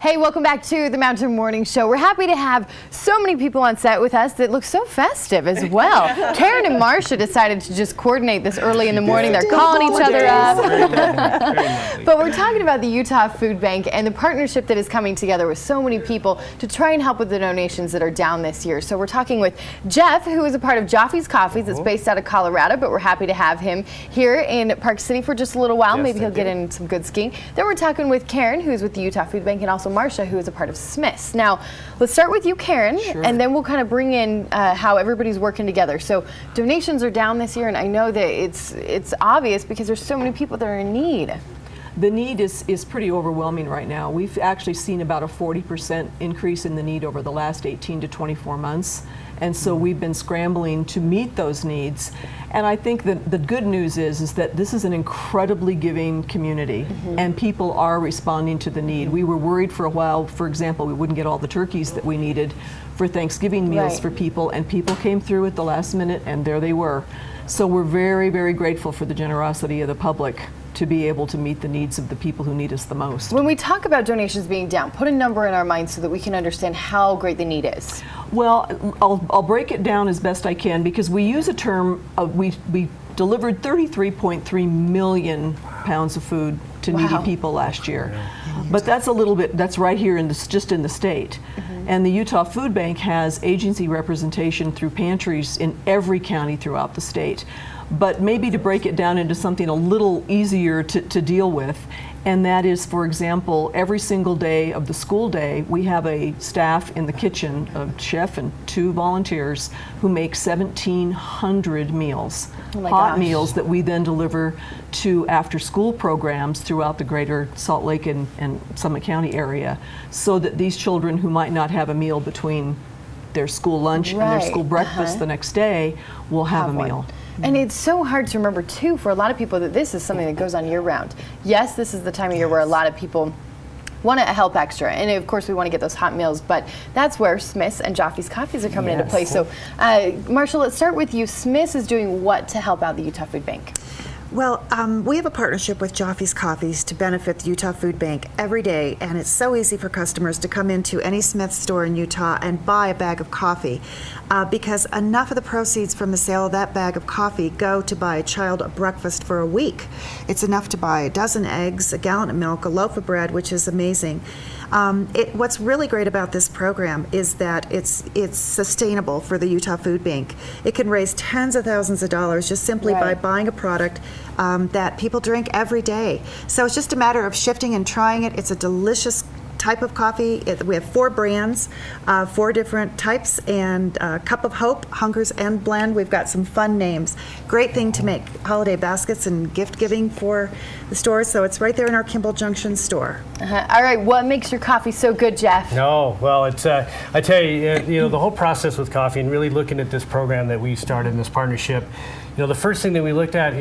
Hey, welcome back to the Mountain Morning Show. We're happy to have so many people on set with us that look so festive as well. Karen and Marcia decided to just coordinate this early in the morning. They're calling each other up. But we're talking about the Utah Food Bank and the partnership that is coming together with so many people to try and help with the donations that are down this year. So we're talking with Jeff, who is a part of Joffees Coffees. It's based out of Colorado, but we're happy to have him here in Park City for just a little while. Maybe he'll get in some good skiing. Then we're talking with Karen, who's with the Utah Food Bank, and also Marcia, who is a part of Smith's. Now, let's start with you, Karen, and then we'll kind of bring in how everybody's working together. So donations are down this year, and I know that it's obvious because there's so many people that are in need. The need is pretty overwhelming right now. We've actually seen about a 40% increase in the need over the last 18 to 24 months. And so we've been scrambling to meet those needs. And I think that the good news is that this is an incredibly giving community, and people are responding to the need. We were worried for a while, for example, we wouldn't get all the turkeys that we needed for Thanksgiving meals for people, and people came through at the last minute, and there they were. So we're very, very grateful for the generosity of the public to be able to meet the needs of the people who need us the most. When we talk about donations being down, put a number in our minds so that we can understand how great the need is. Well, I'll break it down as best I can, because we use a term of we delivered 33.3 million pounds of food to needy people last year. But that's a little bit, that's right here in this, just in the state. And the Utah Food Bank has agency representation through pantries in every county throughout the state. But maybe to break it down into something a little easier to deal with, and that is, for example, every single day of the school day, we have a staff in the kitchen, a chef and 2 volunteers, who make 1,700 meals, hot meals that we then deliver to after-school programs throughout the greater Salt Lake and Summit County area, so that these children who might not have a meal between their school lunch and their school breakfast the next day will have a meal. And it's so hard to remember, too, for a lot of people that this is something that goes on year-round. Yes, this is the time of year where a lot of people want to help extra, and of course we want to get those hot meals, but that's where Smith's and Joffees Coffees are coming into play. So, Marshall, let's start with you. Smith's is doing what to help out the Utah Food Bank? Well, we have a partnership with Joffees Coffees to benefit the Utah Food Bank every day, and it's so easy for customers to come into any Smith's store in Utah and buy a bag of coffee, because enough of the proceeds from the sale of that bag of coffee go to buy a child a breakfast for a week. It's enough to buy a dozen eggs, a gallon of milk, a loaf of bread, which is amazing. What's really great about this program is that it's sustainable for the Utah Food Bank. It can raise tens of thousands of dollars just simply by buying a product that people drink every day. So it's just a matter of shifting and trying it. It's a delicious type of coffee. We have 4 brands, 4 different types, and Cup of Hope, Hungers, and Blend. We've got some fun names. Great thing to make holiday baskets and gift giving for the stores. So it's right there in our Kimball Junction store. All right, what makes your coffee so good, Jeff? No, well, it's I tell you, the whole process with coffee and really looking at this program that we started in this partnership. The first thing that we looked at,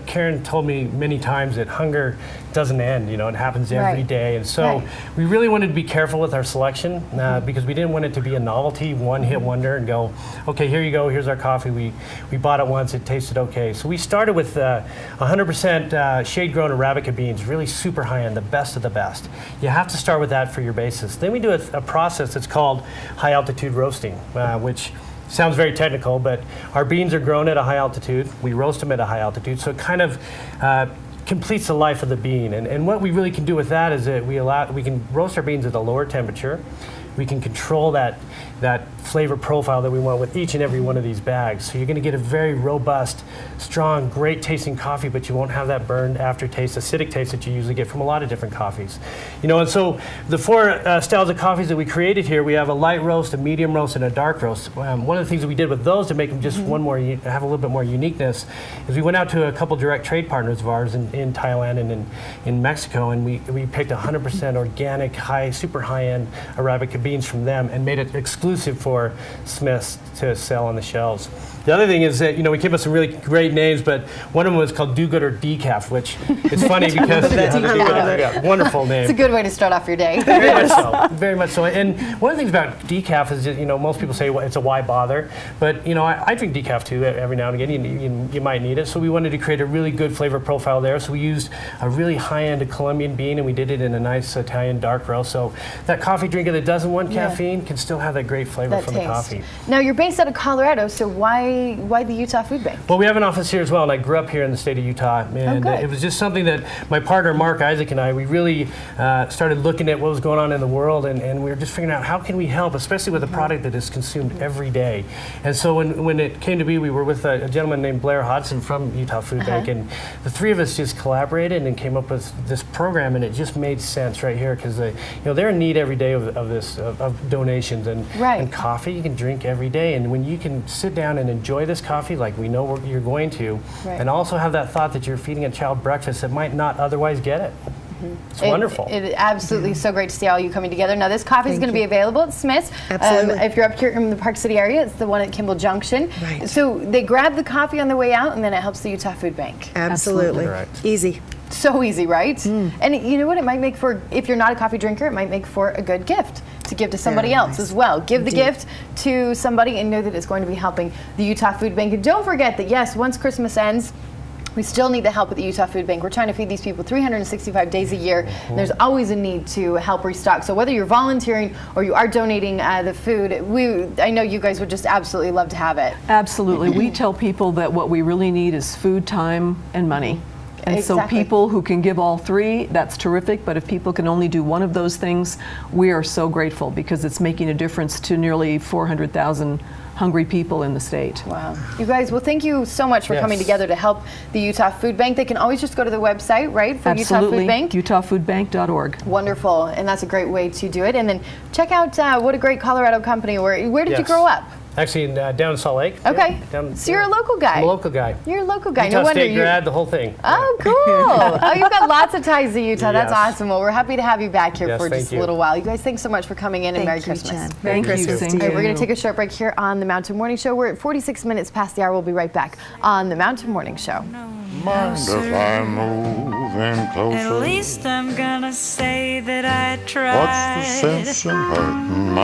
Karen told me many times that hunger doesn't end, it happens every day. And so we really wanted to be careful with our selection because we didn't want it to be a novelty, one-hit wonder and go, okay, here you go, here's our coffee. We bought it once, it tasted okay. So we started with 100% shade-grown Arabica beans, really super high-end, the best of the best. You have to start with that for your basis. Then we do a process that's called high-altitude roasting, which sounds very technical, but our beans are grown at a high altitude. We roast them at a high altitude, so it kind of completes the life of the bean. And what we really can do with that is that we can roast our beans at a lower temperature. We can control that flavor profile that we want with each and every one of these bags. So you're going to get a very robust, strong, great tasting coffee, but you won't have that burned aftertaste, acidic taste that you usually get from a lot of different coffees. And so the 4 styles of coffees that we created here, we have a light roast, a medium roast, and a dark roast. One of the things that we did with those to make them just have a little bit more uniqueness is we went out to a couple direct trade partners of ours in Thailand and in Mexico, and we picked 100% organic, super high-end Arabica beans from them and made it exclusive for Smith's to sell on the shelves. The other thing is that, we came up with some really great names, but one of them was called Do-Good or Decaf, which is funny because wonderful name. It's a good way to start off your day. Very much so. Very much so. And one of the things about decaf is that, most people say, well, it's a why bother, but I drink decaf too every now and again. You might need it. So we wanted to create a really good flavor profile there. So we used a really high-end Colombian bean, and we did it in a nice Italian dark roast. So that coffee drinker that doesn't want caffeine can still have that great flavor from the coffee. Now, you're based out of Colorado, so why the Utah Food Bank? Well, we have an office here as well, and I grew up here in the state of Utah, and it was just something that my partner Mark Isaac and I, we really started looking at what was going on in the world, and we were just figuring out how can we help, especially with a product that is consumed every day. And so when it came to be, we were with a gentleman named Blair Hodson from Utah Food Bank, and the three of us just collaborated and came up with this program, and it just made sense right here because they're in need every day of donations and coffee you can drink every day, and when you can sit down and enjoy this coffee like we know you're going to, and also have that thought that you're feeding a child breakfast that might not otherwise get it. It's wonderful. It absolutely so great to see all you coming together. Now, this coffee is going to be available at Smith's. Absolutely. If you're up here in the Park City area, it's the one at Kimball Junction. Right. So they grab the coffee on the way out, and then it helps the Utah Food Bank. Absolutely. Right. Easy. So easy, right? And you know what? It might make for, if you're not a coffee drinker, it might make for a good gift to give to somebody Very else nice. as well. Give the gift to somebody and know that it's going to be helping the Utah Food Bank. And don't forget that, yes, once Christmas ends, we still need the help at the Utah Food Bank. We're trying to feed these people 365 days a year. And there's always a need to help restock. So whether you're volunteering or you are donating the food, I know you guys would just absolutely love to have it. Absolutely. We tell people that what we really need is food, time, and money. And so people who can give all three, that's terrific. But if people can only do one of those things, we are so grateful because it's making a difference to nearly 400,000 hungry people in the state. Wow. You guys, well, thank you so much for coming together to help the Utah Food Bank. They can always just go to the website, right, for Absolutely. Utah Food Bank? utahfoodbank.org. Wonderful, and that's a great way to do it. And then check out what a great Colorado company. Where did you grow up? Actually, down in Salt Lake. Okay. Down, So you're a local guy. I'm a local guy. You're a local guy. Utah No wonder State grad, the whole thing. Oh, cool. Oh, you've got lots of ties to Utah. That's Yes. awesome. Well, we're happy to have you back here Yes, for thank just a you. little while. You guys, thanks so much for coming in, and Merry Thank you, Christmas. Jen. Thank Merry you. Christmas Thank to All right, you. we're going to take a short break here on the Mountain Morning Show. We're at 46 minutes past the hour. We'll be right back on the Mountain Morning Show. Mind if I move in closer? At least I'm gonna say that I tried. What's the sense in hurting my